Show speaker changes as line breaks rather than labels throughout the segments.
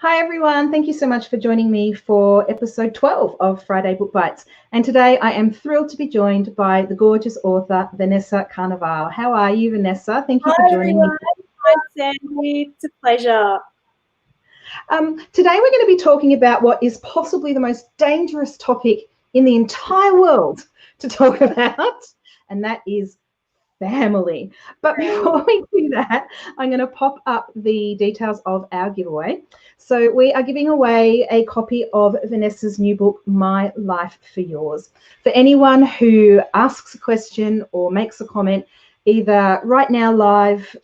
Hi everyone, thank you so much for joining me for episode 12 of Friday Book Bites. And today I am thrilled to be joined by the gorgeous author Vanessa Carnevale. How are you, Vanessa? Thank you for
Hi
joining me.
everyone. Hi Sandy. It's a pleasure.
Today we're going to be talking about what is possibly the most dangerous topic in the entire world to talk about, and that is family. But before we do that, I'm going to pop up the details of our giveaway. So we are giving away a copy of Vanessa's new book, My Life for Yours. For anyone who asks a question or makes a comment, either right now live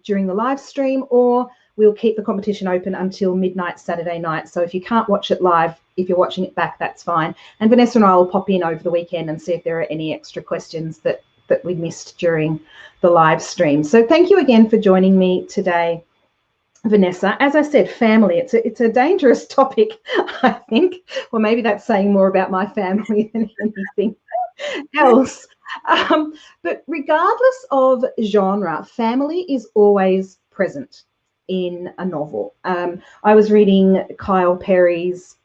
during the live stream, or we'll keep the competition open until midnight Saturday night. So if you can't watch it live, if you're watching it back, that's fine. And Vanessa and I will pop in over the weekend and see if there are any extra questions that we missed during the live stream. So thank you again for joining me today, Vanessa. As I said, family, it's a dangerous topic, I think. Well, maybe that's saying more about my family than anything else. But regardless of genre, family is always present in a novel. I was reading Kyle Perry's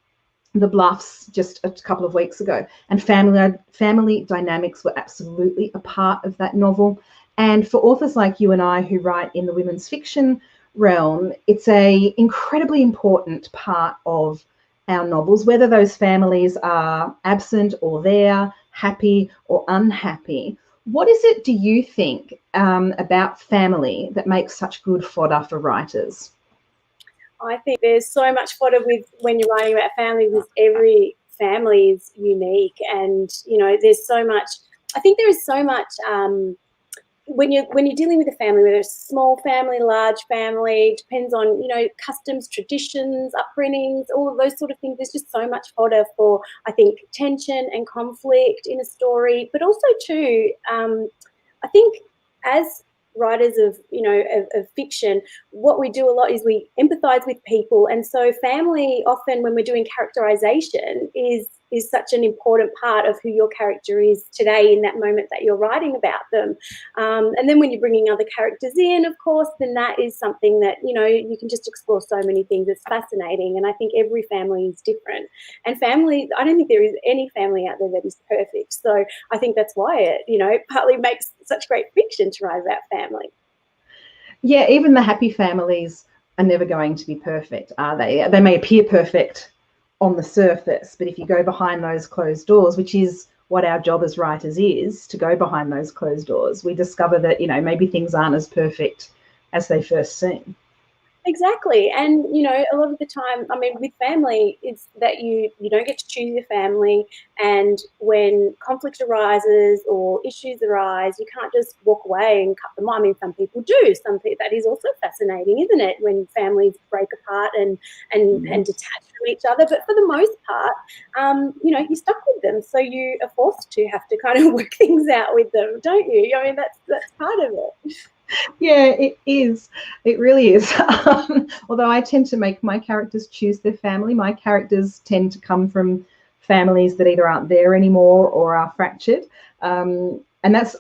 The Bluffs just a couple of weeks ago, and family dynamics were absolutely a part of that novel. And for authors like you and I who write in the women's fiction realm, it's a incredibly important part of our novels, whether those families are absent or there, happy or unhappy. What is it, do you think, about family that makes such good fodder for writers?
I think there's so much fodder with when you're writing about family, because every family is unique, and there's so much. I think there is so much when you're dealing with a family, whether it's small family, large family, depends on customs, traditions, upbringings, all of those sort of things. There's just so much fodder for, I think, tension and conflict in a story, but also too, I think as writers of fiction, what we do a lot is we empathize with people, and so family often, when we're doing characterization, is such an important part of who your character is today in that moment that you're writing about them. And then when you're bringing other characters in, of course, then that is something that you can just explore so many things. It's fascinating, and I think every family is different. And family, I don't think there is any family out there that is perfect. So I think that's why it partly makes such great fiction to write about family.
Yeah, even the happy families are never going to be perfect, are they? They may appear perfect on the surface, but if you go behind those closed doors, which is what our job as writers is, to go behind those closed doors, we discover that, maybe things aren't as perfect as they first seem.
Exactly. And, a lot of the time, I mean, with family, it's that you don't get to choose your family. And when conflict arises or issues arise, you can't just walk away and cut them off. I mean, some people do. That is also fascinating, isn't it? When families break apart and detach from each other. But for the most part, you're stuck with them. So you are forced to have to kind of work things out with them, don't you? I mean, that's part of it.
Yeah, it is. It really is. Although I tend to make my characters choose their family, my characters tend to come from families that either aren't there anymore or are fractured. And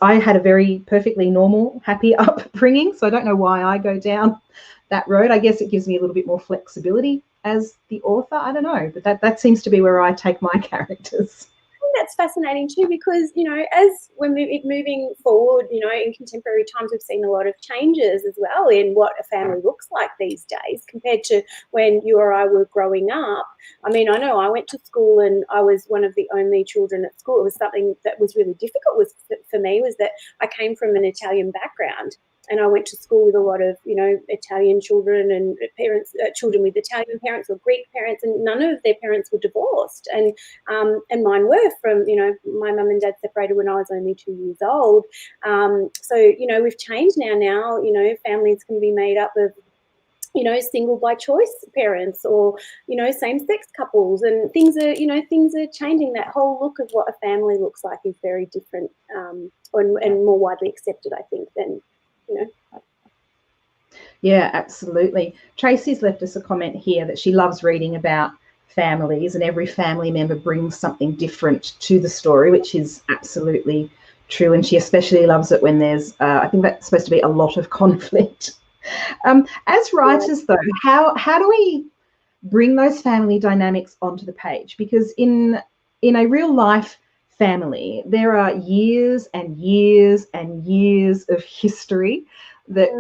I had a very perfectly normal, happy upbringing, so I don't know why I go down that road. I guess it gives me a little bit more flexibility as the author. I don't know, but that seems to be where I take my characters.
That's fascinating too, because as we're moving forward, in contemporary times, we've seen a lot of changes as well in what a family looks like these days compared to when you or I were growing up. I mean, I know I went to school and I was one of the only children at school. It was something that was really difficult for me, was that I came from an Italian background. And I went to school with a lot of, Italian children and children with Italian parents or Greek parents, and none of their parents were divorced. And mine were from, my mum and dad separated when I was only 2 years old. So, we've changed now, families can be made up of, single by choice parents or, same-sex couples, and things are changing. That whole look of what a family looks like is very different and more widely accepted, I think, than,
Yeah, absolutely. Tracy's left us a comment here that she loves reading about families, and every family member brings something different to the story, which is absolutely true. And she especially loves it when there's, I think that's supposed to be a lot of conflict. As writers, though, how do we bring those family dynamics onto the page, because in a real life family, there are years and years and years of history that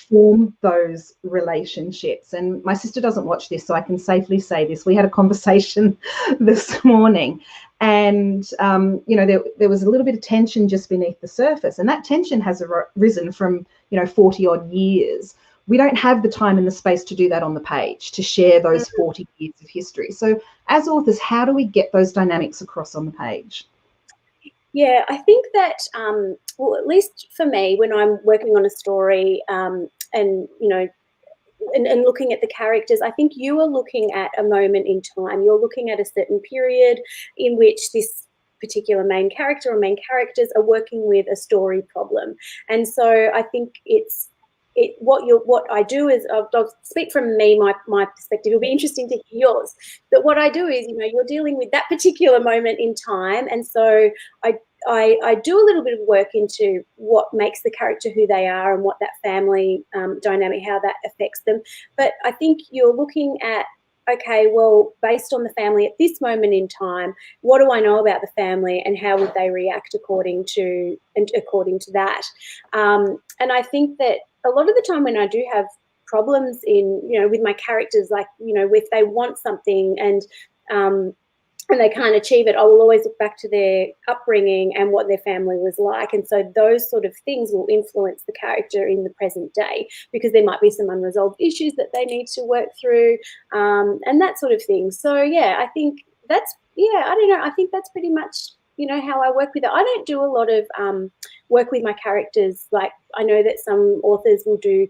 form those relationships. And my sister doesn't watch this, so I can safely say this. We had a conversation this morning, and there was a little bit of tension just beneath the surface, and that tension has arisen from 40 odd years. We don't have the time and the space to do that on the page, to share those 40 years of history. So as authors, how do we get those dynamics across on the page?
Yeah, I think that, well, at least for me, when I'm working on a story and looking at the characters, I think you are looking at a moment in time. You're looking at a certain period in which this particular main character or main characters are working with a story problem. And so I think what I do is, I'll speak from me, my perspective. It'll be interesting to hear yours. But what I do is, you're dealing with that particular moment in time, and so I do a little bit of work into what makes the character who they are and what that family dynamic, how that affects them. But I think you're looking at, okay, well, based on the family at this moment in time, what do I know about the family and how would they react according to that? And I think that a lot of the time when I do have problems with my characters, like, if they want something and they can't achieve it, I will always look back to their upbringing and what their family was like. And so those sort of things will influence the character in the present day, because there might be some unresolved issues that they need to work through, and that sort of thing. So, yeah, I think I don't know. I think that's pretty much, how I work with it. I don't do a lot of work with my characters. Like, I know that some authors will do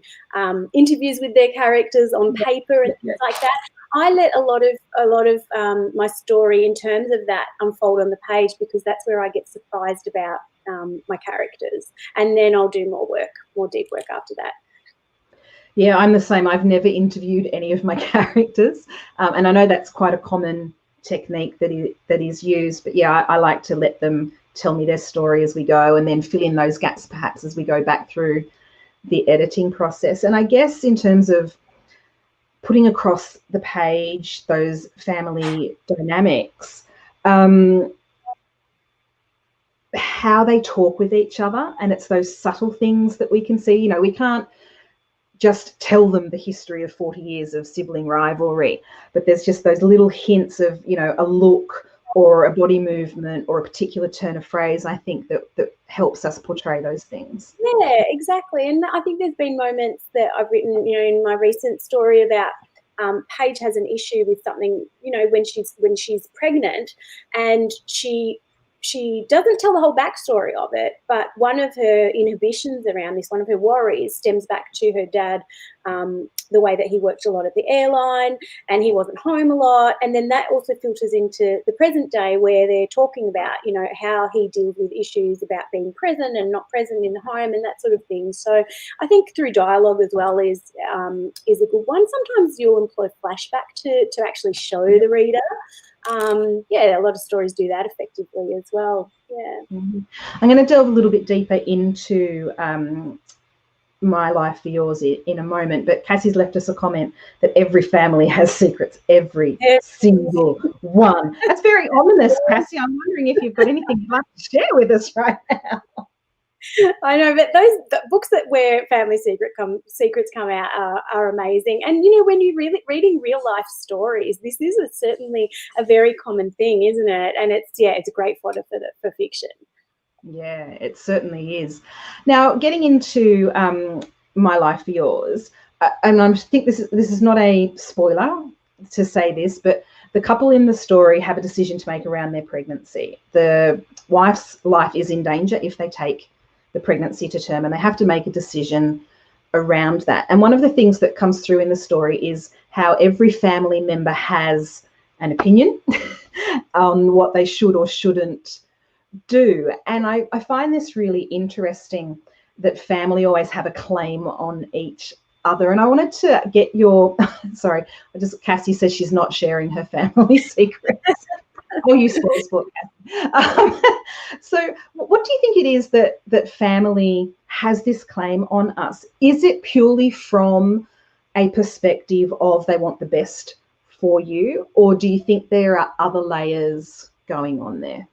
interviews with their characters on paper and things like that. I let a lot of my story in terms of that unfold on the page, because that's where I get surprised about my characters, and then I'll do more deep work after that.
Yeah, I'm the same. I've never interviewed any of my characters, and I know that's quite a common technique that is used. But yeah, I like to let them tell me their story as we go, and then fill in those gaps perhaps as we go back through the editing process. And I guess in terms of putting across the page those family dynamics, how they talk with each other, and it's those subtle things that we can see. We can't just tell them the history of 40 years of sibling rivalry, but there's just those little hints of, a look or a body movement or a particular turn of phrase, I think, that helps us portray those things.
Yeah, exactly. And I think there's been moments that I've written, in my recent story about Paige has an issue with something, when she's pregnant, and she doesn't tell the whole backstory of it, but one of her inhibitions around this, one of her worries, stems back to her dad, the way that he worked a lot at the airline and he wasn't home a lot. And then that also filters into the present day, where they're talking about, how he deals with issues about being present and not present in the home and that sort of thing. So I think through dialogue as well is a good one. Sometimes you'll employ flashback to actually show the reader. A lot of stories do that effectively as well. Yeah.
Mm-hmm. I'm going to delve a little bit deeper into My Life for Yours in a moment, but Cassie's left us a comment that every family has secrets, every single one. That's very ominous, Cassie. I'm wondering if you've got anything you'd like to share with us right now.
I know, but the books where family secrets come out are amazing. And when you're really reading real life stories, this is certainly a very common thing, isn't it? And it's a great fodder for fiction.
Yeah, it certainly is. Now, getting into My Life for Yours, and I think this is not a spoiler to say this, but the couple in the story have a decision to make around their pregnancy. The wife's life is in danger if they take the pregnancy to term, and they have to make a decision around that. And one of the things that comes through in the story is how every family member has an opinion on what they should or shouldn't do. And I find this really interesting, that family always have a claim on each other. And I wanted to get your Cassie says she's not sharing her family secrets. Oh, you spoil sport, Cassie. So what do you think it is that family has this claim on us? Is it purely from a perspective of they want the best for you, or do you think there are other layers going on there?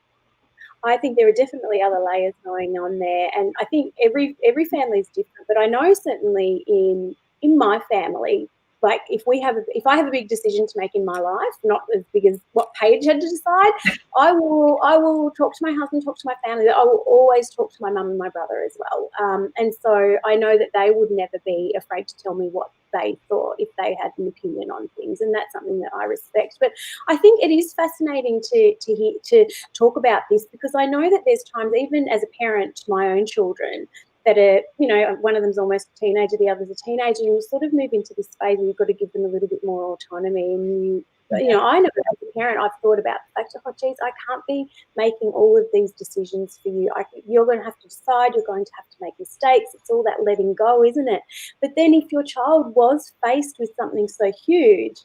I think there are definitely other layers going on there, and I think every family is different. But I know certainly in my family, like if I have a big decision to make in my life, not as big as what Paige had to decide, I will talk to my husband, talk to my family. I will always talk to my mum and my brother as well. And so I know that they would never be afraid to tell me what they thought if they had an opinion on things, and that's something that I respect. But I think it is fascinating to talk about this, because I know that there's times, even as a parent to my own children, that are, you know, one of them's almost a teenager, the other's a teenager, and you sort of move into this phase where you've got to give them a little bit more autonomy. And you know, I know as a parent, I've thought about the fact of, oh, geez, I can't be making all of these decisions for you. You're going to have to decide. You're going to have to make mistakes. It's all that letting go, isn't it? But then if your child was faced with something so huge,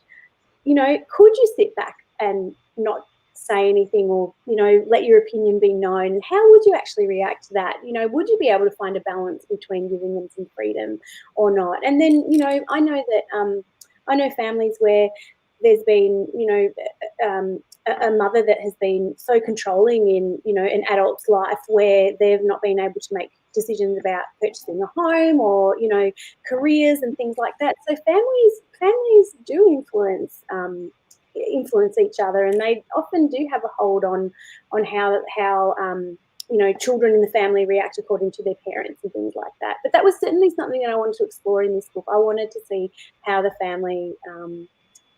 you know, could you sit back and not say anything, or, you know, let your opinion be known? How would you actually react to that? You know, would you be able to find a balance between giving them some freedom or not? And then, you know, I know that I know families where there's been, you know, a mother that has been so controlling in, you know, an adult's life, where they've not been able to make decisions about purchasing a home, or, you know, careers and things like that. So families do influence each other, and they often do have a hold on how you know, children in the family react according to their parents and things like that. But that was certainly something that I wanted to explore in this book. I wanted to see how the family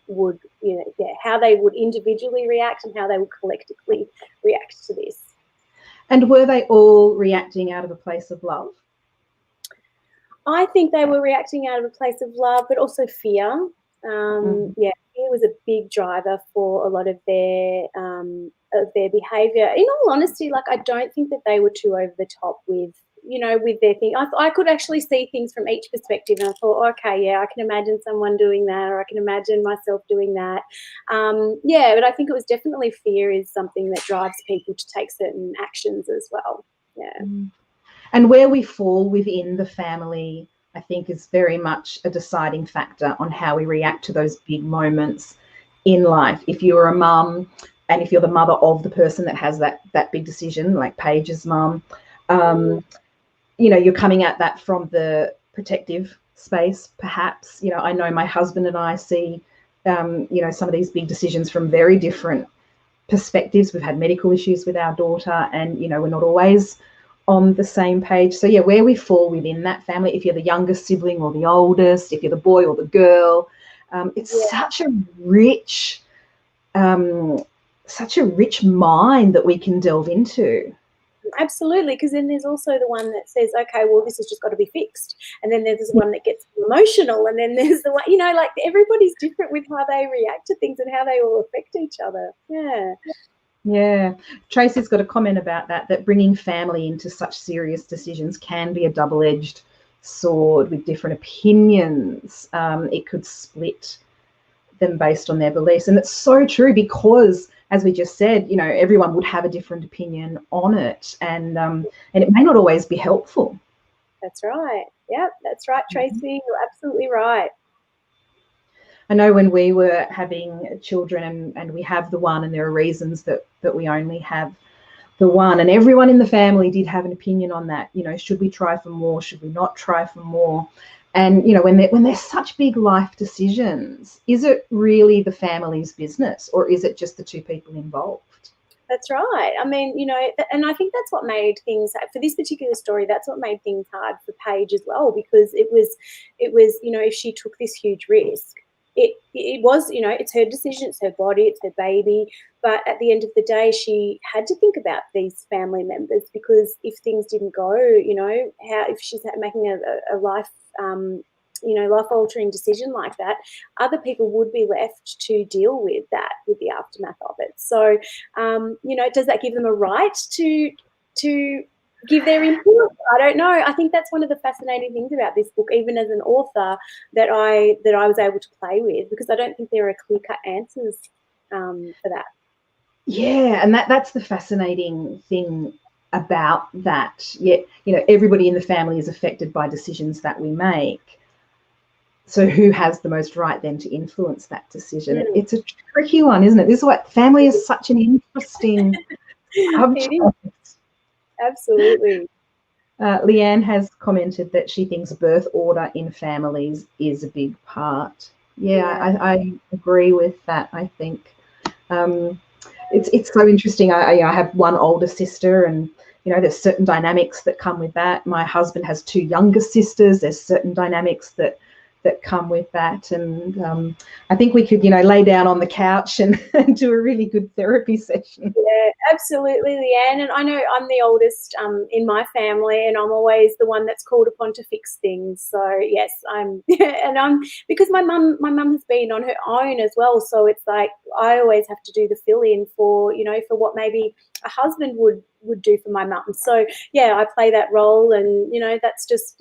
would, you know, how they would individually react and how they would collectively react to this.
And were they all reacting out of a place of love?
I think they were reacting out of a place of love, but also fear. Yeah, fear was a big driver for a lot of their behaviour. In all honesty, like, I don't think that they were too over the top with, you know, with their thing. I could actually see things from each perspective, and I thought, okay, yeah, I can imagine someone doing that, or I can imagine myself doing that. Yeah, but I think it was definitely fear is something that drives people to take certain actions as well. Yeah.
And where we fall within the family, I think, is very much a deciding factor on how we react to those big moments in life. If you're a mum, and if you're the mother of the person that has that big decision, like Paige's mum, you know, you're coming at that from the protective space, perhaps. You know, I know my husband and I see, you know, some of these big decisions from very different perspectives. We've had medical issues with our daughter, and, you know, we're not always on the same page. So yeah, where we fall within that family, if you're the youngest sibling or the oldest, if you're the boy or the girl, it's such a rich mind that we can delve into.
Absolutely, because then there's also the one that says, okay, well, this has just got to be fixed. And then there's the one that gets emotional, and then there's the one, you know, like, everybody's different with how they react to things and how they all affect each other. Yeah.
Yeah. Tracy's got a comment about that bringing family into such serious decisions can be a double-edged sword with different opinions. It could split them based on their beliefs. And it's so true, because, as we just said, you know, everyone would have a different opinion on it, and it may not always be helpful.
That's right. Yeah, that's right, Tracy. You're absolutely right.
I know when we were having children, and we have the one, and there are reasons that we only have the one, and everyone in the family did have an opinion on that. You know, should we try for more? Should we not try for more? And, you know, when there's such big life decisions, is it really the family's business, or is it just the two people involved?
That's right. I mean, you know, and I think that's what made things, for this particular story, that's what made things hard for Paige as well, because it was, you know, if she took this huge risk, it was, you know, it's her decision, it's her body, it's her baby. But at the end of the day, she had to think about these family members, because if things didn't go, you know, if she's making a life, you know, life-altering decision like that, other people would be left to deal with that, with the aftermath of it. So, you know, does that give them a right to give their input? I don't know. I think that's one of the fascinating things about this book, even as an author, that I was able to play with, because I don't think there are clear-cut answers for that.
Yeah, and that's the fascinating thing about that. Yeah, you know, everybody in the family is affected by decisions that we make. So who has the most right then to influence that decision? It's a tricky one, isn't it? This is what family is such an interesting subject.
Absolutely.
Leanne has commented that she thinks birth order in families is a big part. Yeah. I agree with that. I think it's so interesting. I have one older sister, and there's certain dynamics that come with that. My husband has two younger sisters. There's certain dynamics that come with that, and I think we could lay down on the couch and do a really good therapy session.
Yeah, absolutely, Leanne. And I know I'm the oldest in my family, and I'm always the one that's called upon to fix things. So yes, because my mum has been on her own as well. So it's like I always have to do the fill in for for what maybe a husband would do for my mum. So yeah, I play that role, and that's just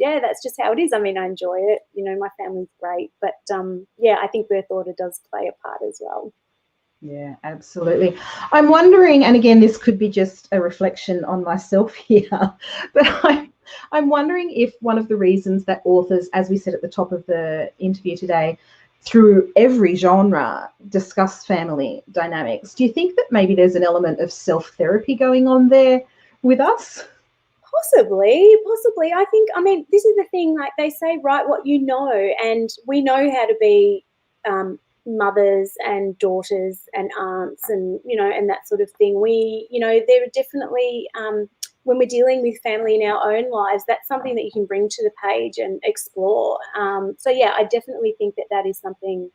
how it is. I mean, I enjoy it. My family's great, but yeah, I think birth order does play a part as well.
Yeah, absolutely. I'm wondering, and again, this could be just a reflection on myself here, but I'm wondering if one of the reasons that authors, as we said at the top of the interview today, through every genre discuss family dynamics, do you think that maybe there's an element of self-therapy going on there with us?
Possibly. I mean, this is the thing, like they say, write what you know, and we know how to be mothers and daughters and aunts and and that sort of thing. We there are definitely when we're dealing with family in our own lives, that's something that you can bring to the page and explore. So yeah, I definitely think that is something.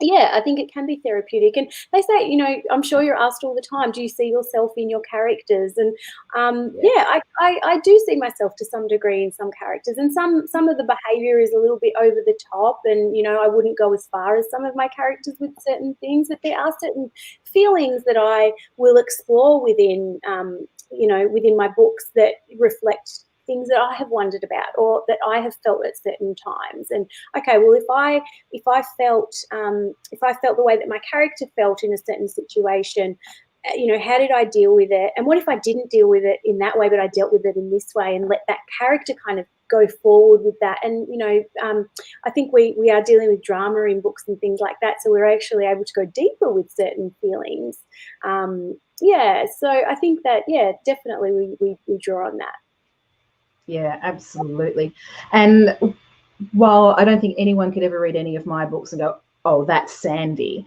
Yeah, I think it can be therapeutic. And they say, I'm sure you're asked all the time, do you see yourself in your characters? And I do see myself to some degree in some characters, and some of the behavior is a little bit over the top, and I wouldn't go as far as some of my characters with certain things, but there are certain feelings that I will explore within within my books that reflect things that I have wondered about or that I have felt at certain times. And okay, well, if I felt the way that my character felt in a certain situation, how did I deal with it? And what if I didn't deal with it in that way, but I dealt with it in this way, and let that character kind of go forward with that? And I think we are dealing with drama in books and things like that, so we're actually able to go deeper with certain feelings. So I think that definitely we draw on that.
Yeah, absolutely. And while I don't think anyone could ever read any of my books and go, oh, that's Sandy,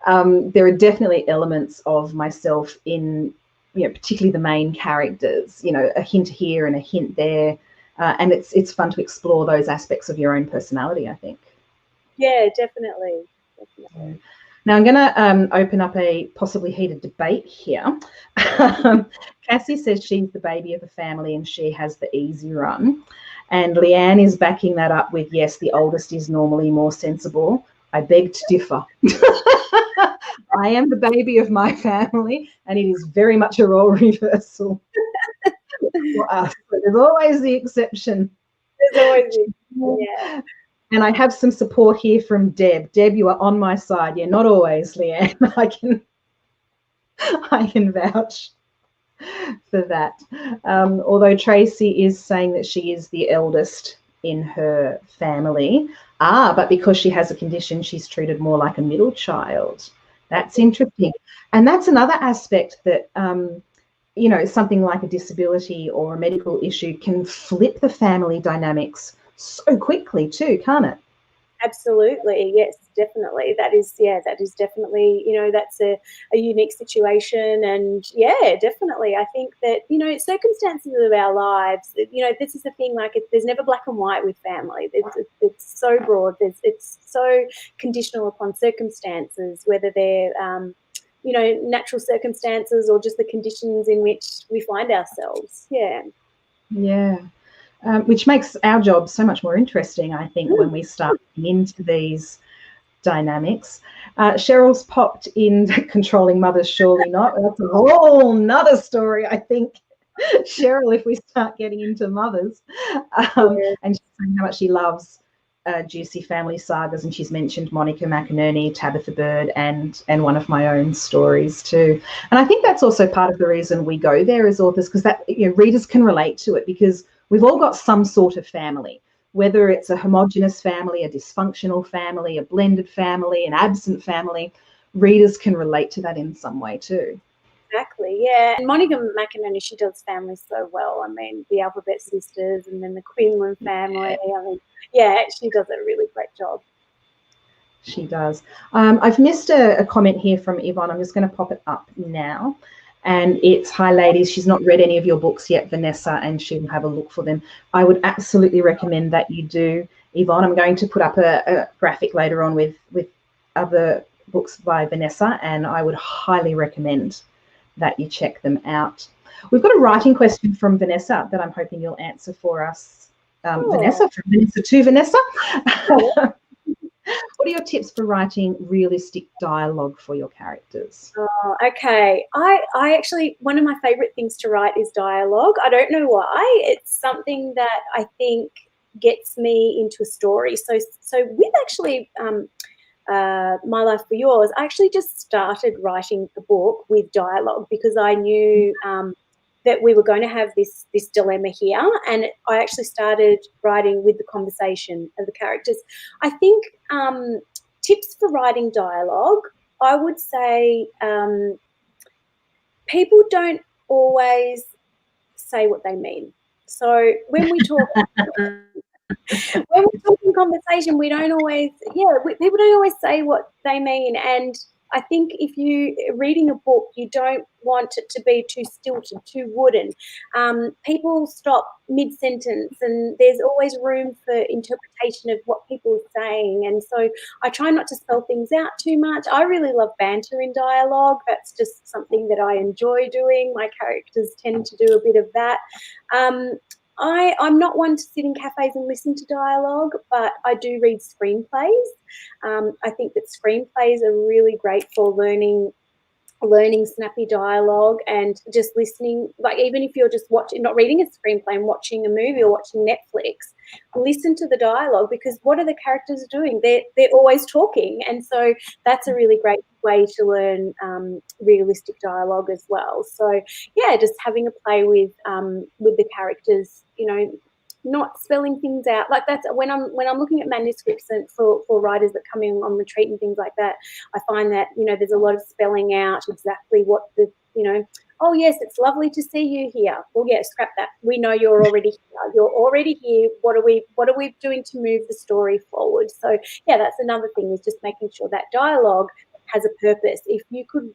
there are definitely elements of myself in, particularly the main characters, a hint here and a hint there. And it's fun to explore those aspects of your own personality, I think.
Yeah, definitely.
Yeah. Now, I'm going to open up a possibly heated debate here. Cassie says she's the baby of the family and she has the easy run. And Leanne is backing that up with, yes, the oldest is normally more sensible. I beg to differ. I am the baby of my family, and it is very much a role reversal for us. But there's always the exception.
There's always yeah.
And I have some support here from Deb. Deb, you are on my side. Yeah, not always, Leanne. I can vouch for that. Although Tracy is saying that she is the eldest in her family. But because she has a condition, she's treated more like a middle child. That's interesting. And that's another aspect that, something like a disability or a medical issue can flip the family dynamics so quickly too, can't it?
Absolutely, yes, definitely. That is definitely, that's a unique situation. And yeah, definitely. I think that, circumstances of our lives, this is the thing, like there's never black and white with family. It's so broad. It's so conditional upon circumstances, whether they're, natural circumstances or just the conditions in which we find ourselves. Yeah.
Yeah. Which makes our job so much more interesting, I think, when we start getting into these dynamics. Cheryl's popped in controlling mothers, surely not. That's a whole nother story, I think, Cheryl, if we start getting into mothers. And she's saying how much she loves juicy family sagas, and she's mentioned Monica McInerney, Tabitha Bird, and one of my own stories too. And I think that's also part of the reason we go there as authors, because that readers can relate to it, because we've all got some sort of family. whether it's a homogenous family, a dysfunctional family, a blended family, an absent family, readers can relate to that in some way too.
Exactly, yeah. And Monica McInerney, she does families so well. I mean, the Alphabet Sisters and then the Quinlan family. I mean, yeah, she does a really great job.
She does. I've missed a comment here from Yvonne. I'm just going to pop it up now. And it's, hi ladies, she's not read any of your books yet, Vanessa, and she'll have a look for them. I would absolutely recommend that you do, Yvonne. I'm going to put up a graphic later on with other books by Vanessa, and I would highly recommend that you check them out. We've got a writing question from Vanessa that I'm hoping you'll answer for us. Vanessa, from Vanessa to Vanessa. What are your tips for writing realistic dialogue for your characters?
Oh, okay. I actually, one of my favourite things to write is dialogue. I don't know why. It's something that I think gets me into a story. So with actually My Life for Yours, I actually just started writing the book with dialogue because I knew that we were going to have this dilemma here, and I actually started writing with the conversation of the characters. I think tips for writing dialogue, I would say people don't always say what they mean. So when we talk when we talk in conversation, we don't always, people don't always say what they mean. And I think if you reading a book, you don't want it to be too stilted, too wooden. People stop mid-sentence, and there's always room for interpretation of what people are saying. And so I try not to spell things out too much. I really love banter in dialogue. That's just something that I enjoy doing. My characters tend to do a bit of that. I'm not one to sit in cafes and listen to dialogue, but I do read screenplays. I think that screenplays are really great for learning snappy dialogue and just listening. Like, even if you're just watching, not reading a screenplay and watching a movie or watching Netflix, listen to the dialogue, because what are the characters doing? They're always talking, and so that's a really great way to learn realistic dialogue as well. So yeah, just having a play with the characters, not spelling things out. Like, that's when I'm looking at manuscripts and for writers that come in on retreat and things like that, I find that there's a lot of spelling out exactly what the oh yes, it's lovely to see you here. Well, yeah, scrap that. We know you're already here. You're already here. What are we doing to move the story forward? So yeah, that's another thing, is just making sure that dialogue has a purpose. If you could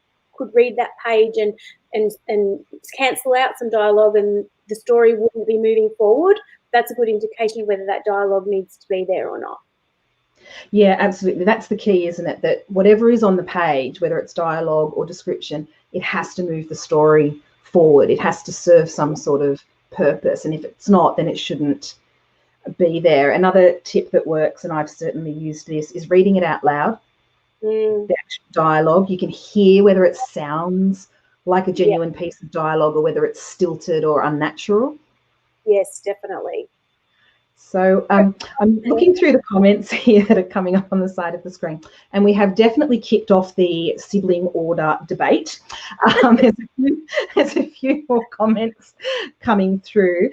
read that page and cancel out some dialogue and the story wouldn't be moving forward, that's a good indication of whether that dialogue needs to be there or not.
Yeah, absolutely. That's the key, isn't it? That whatever is on the page, whether it's dialogue or description, it has to move the story forward. It has to serve some sort of purpose. And if it's not, then it shouldn't be there. Another tip that works, and I've certainly used this, is reading it out loud. The actual dialogue. You can hear whether it sounds like a genuine piece of dialogue or whether it's stilted or unnatural.
Yes, definitely.
So I'm looking through the comments here that are coming up on the side of the screen, and we have definitely kicked off the sibling order debate. There's a few more comments coming through.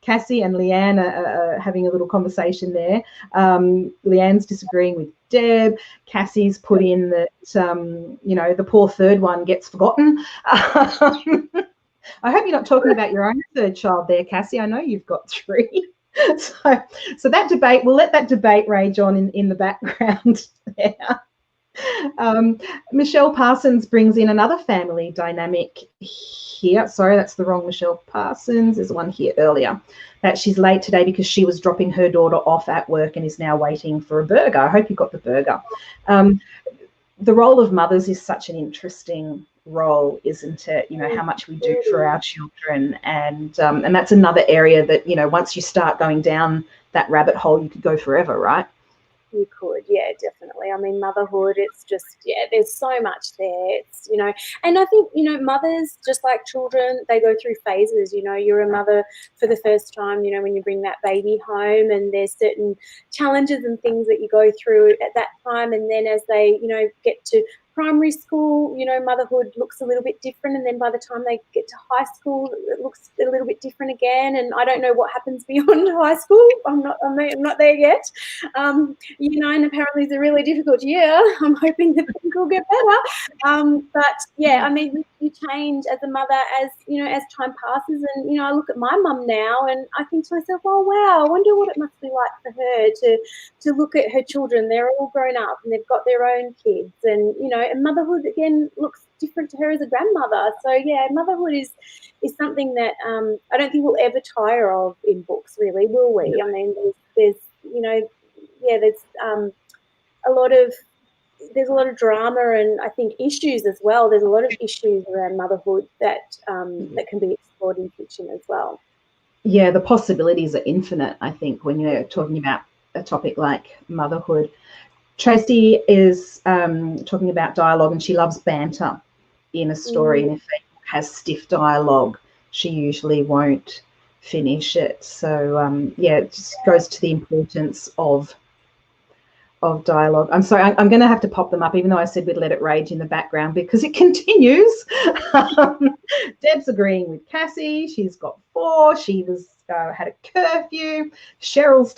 Cassie and Leanne are having a little conversation there. Leanne's disagreeing with Deb. Cassie's put in that, the poor third one gets forgotten. I hope you're not talking about your own third child there, Cassie. I know you've got 3. So that debate, we'll let that debate rage on in the background there. Michelle Parsons brings in another family dynamic here. Sorry, that's the wrong Michelle Parsons. There's one here earlier, that she's late today because she was dropping her daughter off at work and is now waiting for a burger. I hope you got the burger. The role of mothers is such an interesting role, isn't it? How much we do for our children, and that's another area that once you start going down that rabbit hole, you could go forever, right?
You could, yeah, definitely. I mean, motherhood, it's just, there's so much there. It's, and I think, mothers, just like children, they go through phases. You're a mother for the first time, when you bring that baby home, and there's certain challenges and things that you go through at that time. And then as they, get to primary school, you know, motherhood looks a little bit different, and then by the time they get to high school, it looks a little bit different again. And I don't know what happens beyond high school. I'm not there yet. Year 9 apparently is a really difficult year. I'm hoping that things will get better. But yeah, I mean, you change as a mother as, you know, as time passes. And, you know, I look at my mum now and I think to myself, oh, wow, I wonder what it must be like for her to look at her children. They're all grown up and they've got their own kids. And, you know, and motherhood, again, looks different to her as a grandmother. So, yeah, motherhood is something that I don't think we'll ever tire of in books, really, will we? I mean, there's you know, yeah, there's a lot of drama and I think issues as well. There's a lot of issues around motherhood that can be explored in fiction as well.
Yeah, the possibilities are infinite, I think, when you're talking about a topic like motherhood. Tracy is talking about dialogue, and she loves banter in a story. And if it has stiff dialogue, she usually won't finish it. So, yeah, it just goes to the importance of dialogue. I'm sorry, I'm going to have to pop them up, even though I said we'd let it rage in the background, because it continues. Deb's agreeing with Cassie. She's got 4. She was had a curfew. Cheryl's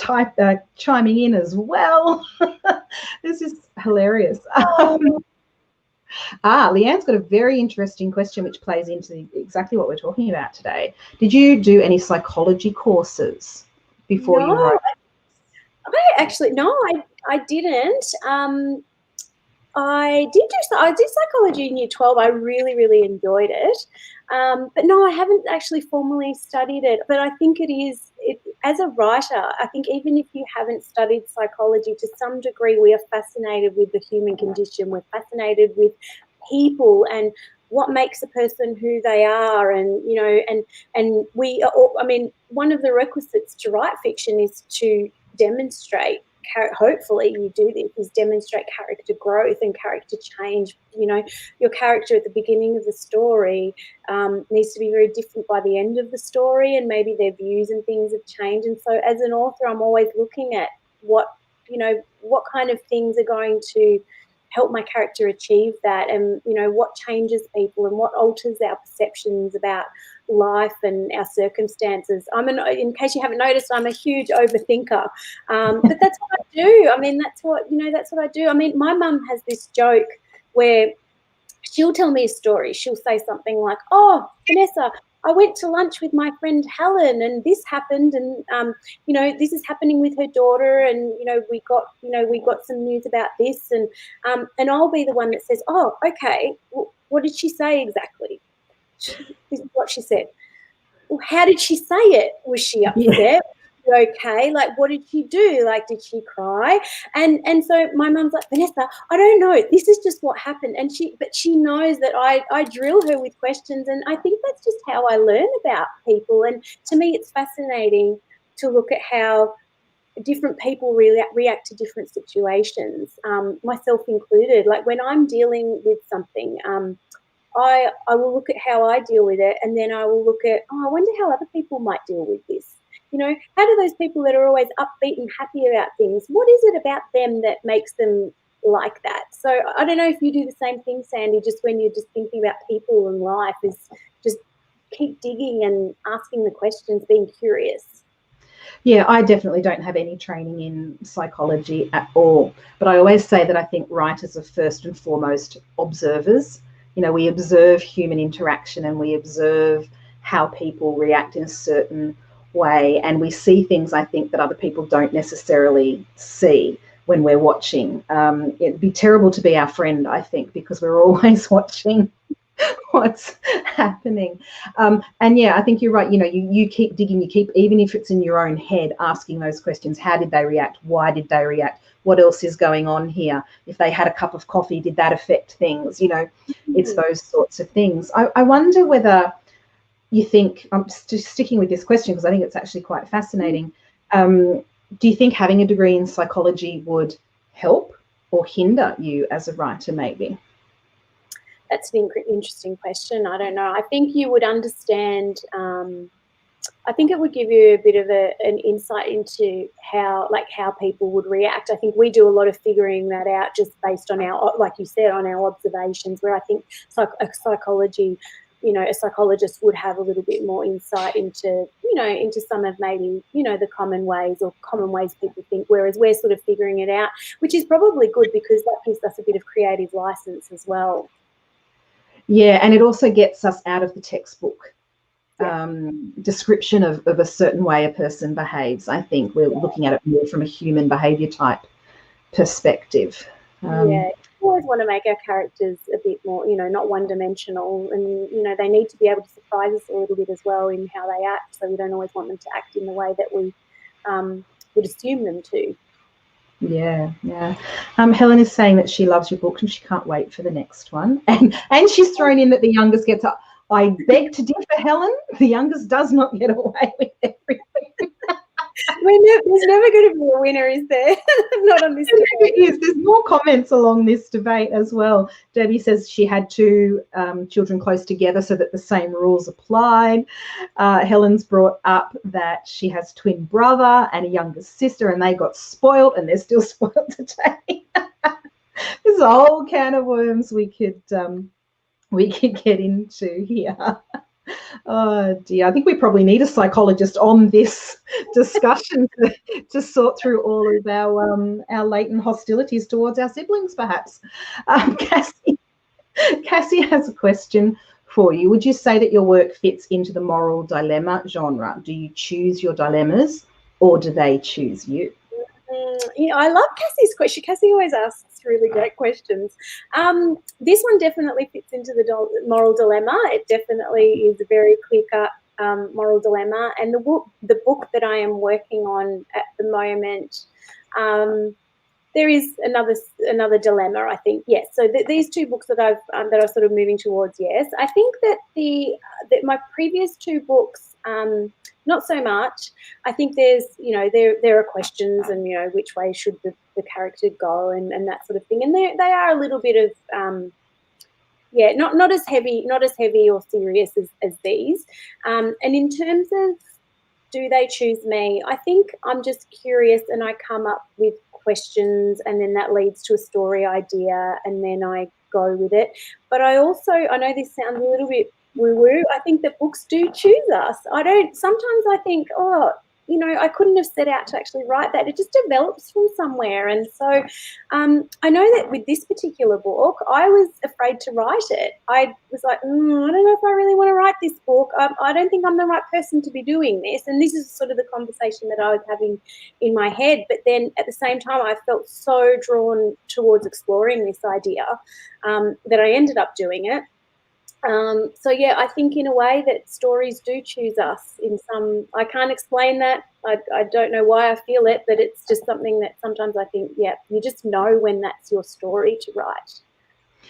chiming in as well. This is hilarious. Leanne's got a very interesting question which plays into exactly what we're talking about today. Did you do any psychology courses before you wrote?
I didn't. I did psychology in year 12. I really, really enjoyed it. But no, I haven't actually formally studied it. But I think as a writer, I think even if you haven't studied psychology, to some degree, we are fascinated with the human condition. We're fascinated with people and what makes a person who they are. And, you know, and we are all, I mean, one of the requisites to write fiction is to demonstrate, hopefully you do this, is demonstrate character growth and character change. You know, your character at the beginning of the story needs to be very different by the end of the story, and maybe their views and things have changed. And so as an author, I'm always looking at what kind of things are going to help my character achieve that, and, you know, what changes people and what alters our perceptions about life and our circumstances. In case you haven't noticed, I'm a huge overthinker, but that's what I do. I mean, that's what I do. I mean, my mum has this joke where she'll tell me a story. She'll say something like, "Oh, Vanessa, I went to lunch with my friend Helen and this happened, and you know, this is happening with her daughter, and we got some news about this," and I'll be the one that says, "Oh, okay, well, what did she say exactly?" This is what she said. Well, how did she say it? Was she upset? Yeah. Okay, like, what did she do? Like, did she cry? And so my mum's like, "Vanessa, I don't know. This is just what happened." And she knows that I drill her with questions, and I think that's just how I learn about people. And to me, it's fascinating to look at how different people react to different situations, myself included. Like, when I'm dealing with something, I will look at how I deal with it, and then I will look at, I wonder how other people might deal with this. You know, how do those people that are always upbeat and happy about things, what is it about them that makes them like that? So I don't know if you do the same thing, Sandy, just when you're just thinking about people and life, is just keep digging and asking the questions, being curious.
Yeah, I definitely don't have any training in psychology at all. But I always say that I think writers are first and foremost observers. You know, we observe human interaction and we observe how people react in a certain way, and we see things, I think, that other people don't necessarily see when we're watching. It'd be terrible to be our friend, I think, because we're always watching what's happening. And yeah, I think you're right. You know, you keep digging, you keep, even if it's in your own head, asking those questions. How did they react? Why did they react? What else is going on here? If they had a cup of coffee, did that affect things? You know, it's those sorts of things. I wonder whether you think, I'm just sticking with this question because I think it's actually quite fascinating. Do you think having a degree in psychology would help or hinder you as a writer, maybe?
That's an interesting question. I don't know. I think you would understand. I I think it would give you a bit of an insight into how people would react. I think we do a lot of figuring that out just based on our, like you said, on our observations, where I think a psychologist would have a little bit more insight into, into some of maybe, the common ways people think, whereas we're sort of figuring it out, which is probably good because that gives us a bit of creative license as well.
Yeah, and it also gets us out of the textbook description of a certain way a person behaves. I think we're looking at it more from a human behaviour type perspective.
We always want to make our characters a bit more, not one-dimensional, and, they need to be able to surprise us a little bit as well in how they act, so we don't always want them to act in the way that we would assume them to.
Yeah. Helen is saying that she loves your book and she can't wait for the next one. And she's thrown in that the youngest gets up. I beg to differ, Helen. The youngest does not get away with everything.
There's never going to be a winner, is there? Not on this debate.
There's more comments along this debate as well. Debbie says she had two children close together so that the same rules applied. Helen's brought up that she has a twin brother and a younger sister, and they got spoiled, and they're still spoiled today. There's a whole can of worms we could get into here. Oh dear, I think we probably need a psychologist on this discussion to sort through all of our latent hostilities towards our siblings, perhaps. Cassie has a question for you. Would you say that your work fits into the moral dilemma genre? Do you choose your dilemmas or do they choose you?
I love Cassie's question. Cassie always asks really great questions. This one definitely fits into the moral dilemma. It definitely is a very clear-cut moral dilemma. And the book that I am working on at the moment, there is another dilemma, I think. Yes. So these two books that I'm sort of moving towards. Yes, I think that that my previous two books, not so much. I think there's, there are questions and, which way should the character go and that sort of thing. And they are a little bit of, not as heavy or serious as these. And in terms of do they choose me, I think I'm just curious and I come up with questions and then that leads to a story idea and then I go with it. But I know this sounds a little bit woo-woo, I think that books do choose us. Sometimes I think, I couldn't have set out to actually write that. It just develops from somewhere. And so I know that with this particular book, I was afraid to write it. I was like, I don't know if I really want to write this book. I don't think I'm the right person to be doing this. And this is sort of the conversation that I was having in my head. But then at the same time, I felt so drawn towards exploring this idea that I ended up doing it. I think in a way that stories do choose us in some, I can't explain that. I don't know why I feel it, but it's just something that sometimes I think, you just know when that's your story to write.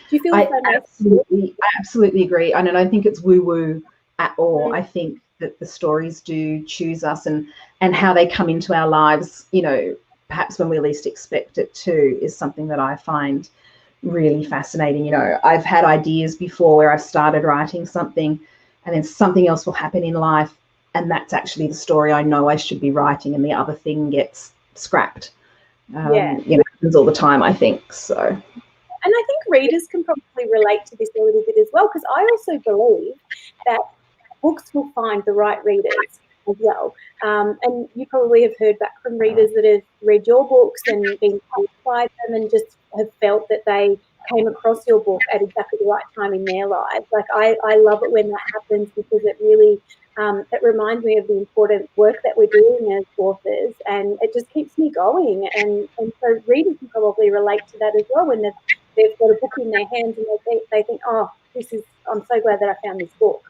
Do you feel
I absolutely agree. And I don't think it's woo-woo at all. I think that the stories do choose us and how they come into our lives, perhaps when we least expect it to, is something that I find really fascinating. I've had ideas before where I've started writing something and then something else will happen in life and that's actually the story I know I should be writing and the other thing gets scrapped. It happens all the time, I think. So. And
I think readers can probably relate to this a little bit as well, because I also believe that books will find the right readers as well. And you probably have heard back from readers that have read your books and been told by them and just have felt that they came across your book at exactly the right time in their lives. Like I love it when that happens because it really it reminds me of the important work that we're doing as authors, and it just keeps me going. And so readers can probably relate to that as well when they've got a book in their hands and they think, I'm so glad that I found this book.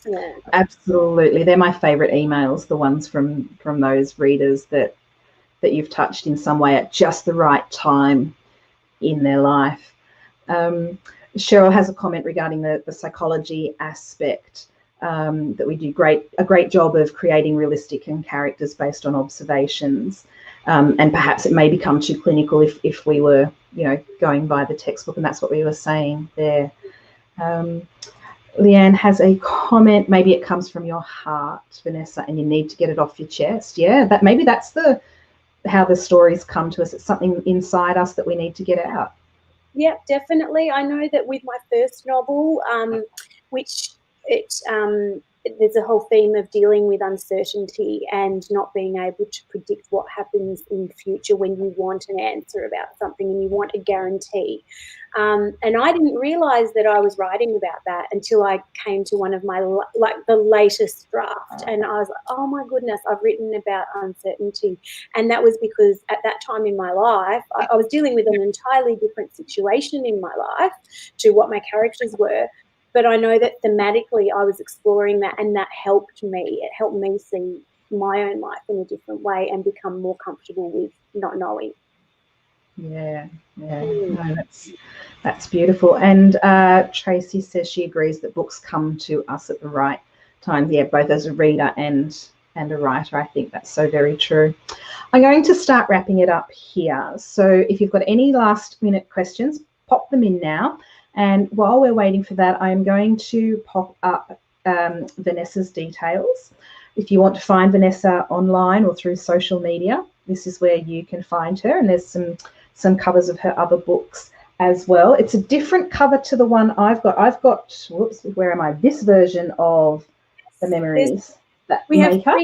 Yeah.
Absolutely. They're my favourite emails, the ones from those readers that you've touched in some way at just the right time in their life. Cheryl has a comment regarding the psychology aspect, that we do a great job of creating realistic and characters based on observations, and perhaps it may become too clinical if we were going by the textbook, and that's what we were saying there. Leanne has a comment. Maybe it comes from your heart, Vanessa, and you need to get it off your chest. Yeah, that maybe that's how the stories come to us. It's something inside us that we need to get out.
Yeah, definitely. I know that with my first novel, which there's a whole theme of dealing with uncertainty and not being able to predict what happens in the future when you want an answer about something and you want a guarantee. And I didn't realise that I was writing about that until I came to one of my, the latest draft. And I was like, oh my goodness, I've written about uncertainty. And that was because at that time in my life, I was dealing with an entirely different situation in my life to what my characters were. But I know that thematically I was exploring that, and that helped me. It helped me see my own life in a different way and become more comfortable with not knowing.
Yeah. No, that's beautiful. And Tracy says she agrees that books come to us at the right time. Yeah, both as a reader and a writer. I think that's so very true. I'm going to start wrapping it up here. So if you've got any last minute questions, pop them in now. And while we're waiting for that, I'm going to pop up Vanessa's details. If you want to find Vanessa online or through social media, this is where you can find her. And there's some covers of her other books as well. It's a different cover to the one I've got. Whoops, where am I? This version of The Memories That Make Up.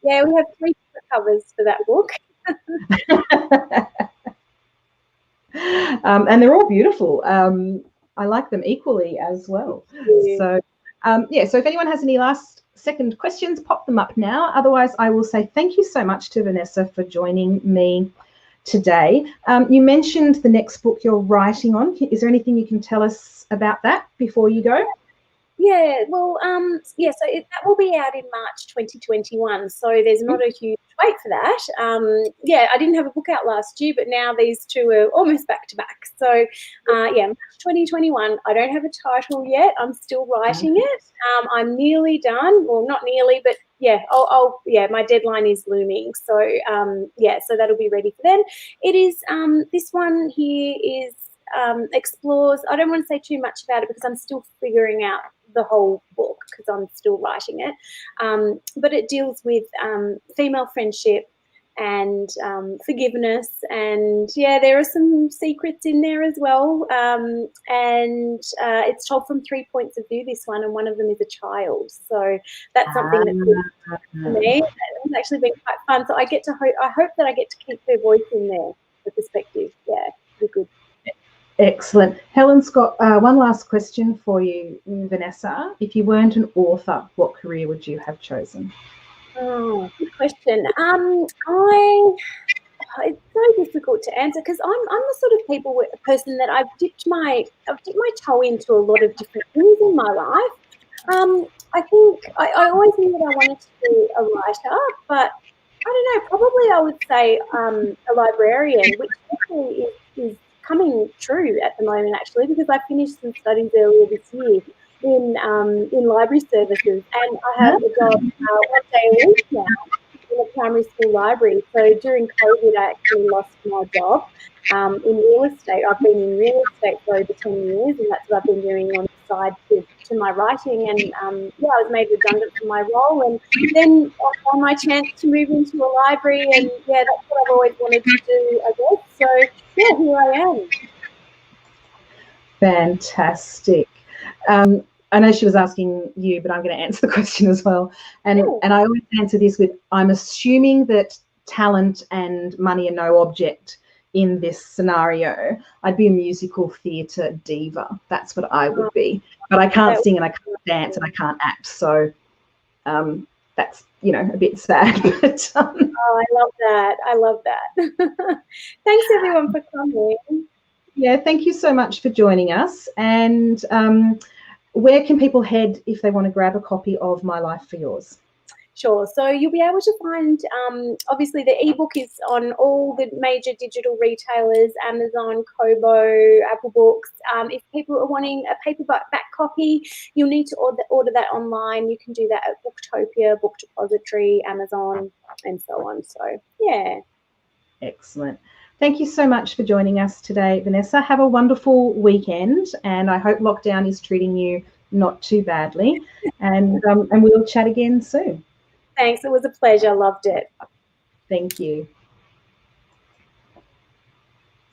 We have 3 covers for that book.
And they're all beautiful. I like them equally as well. So, so if anyone has any last second questions, pop them up now. Otherwise, I will say thank you so much to Vanessa for joining me today. You mentioned the next book you're writing on. Is there anything you can tell us about that before you go?
Yeah, well, so that will be out in March 2021. So there's not a huge wait for that. I didn't have a book out last year, but now these 2 are almost back to back. So, March 2021. I don't have a title yet. I'm still writing it. I'm nearly done. Well, not nearly, but my deadline is looming. So, so that'll be ready for then. It is, this one here is, explores, I don't want to say too much about it because I'm still figuring out the whole book because I'm still writing it, but it deals with female friendship and forgiveness, and there are some secrets in there as well, and it's told from 3 points of view, this one, and one of them is a child, so that's something that's really for me. It's actually been quite fun, so I hope that I get to keep her voice in there, the perspective. Be good.
Excellent. Helen's got one last question for you, Vanessa. If you weren't an author, what career would you have chosen?
Oh, good question. It's so difficult to answer because I'm the sort of person that I've dipped my toe into a lot of different things in my life. I think I always knew that I wanted to be a writer, but I don't know. Probably I would say a librarian, which actually is coming true at the moment, actually, because I finished some studies earlier this year in library services, and I have a job 1 day a week now in a primary school library. So during COVID, I actually lost my job in real estate. I've been in real estate for over 10 years, and that's what I've been doing on the side to my writing. And I was made redundant from my role, and then I found my chance to move into a library, and that's what I've always wanted to do, I guess. So here I am.
Fantastic. I know she was asking you, but I'm going to answer the question as well. And I always answer this with, I'm assuming that talent and money are no object in this scenario. I'd be a musical theatre diva. That's what I would be. But I can't sing and I can't dance and I can't act. So that's, a bit sad. But,
I love that. Thanks, everyone, for coming.
Yeah, thank you so much for joining us. And where can people head if they want to grab a copy of My Life for Yours?
Sure. So you'll be able to find, obviously, the ebook is on all the major digital retailers, Amazon, Kobo, Apple Books. If people are wanting a paperback copy, you'll need to order that online. You can do that at Booktopia, Book Depository, Amazon, and so on. So, yeah.
Excellent. Thank you so much for joining us today, Vanessa. Have a wonderful weekend, and I hope lockdown is treating you not too badly. And we'll chat again soon.
Thanks. It was a pleasure. Loved it.
Thank you.